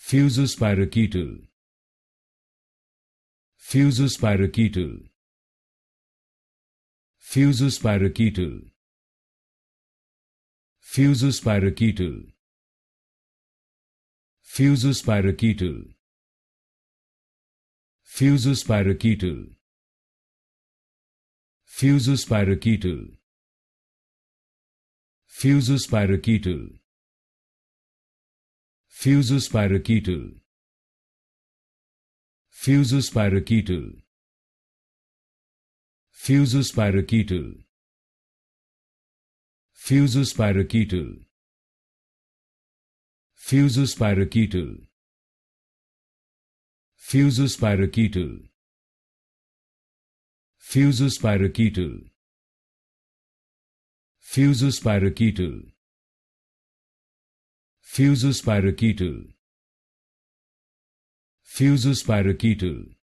Fusospirochetal. Fusospirochetal. Fusospirochetal. Fusospirochetal. Fusospirochetal. Fusospirochetal. Fusospirochetal. Fusospirochetal. Fusospirochetal. Fusospirochetal. Fusospirochetal. Fusospirochetal. Fusospirochetal. Fusospirochetal. Fusospirochetal. Fusospirochetal. Fusospirochetal. Fusospirochetal.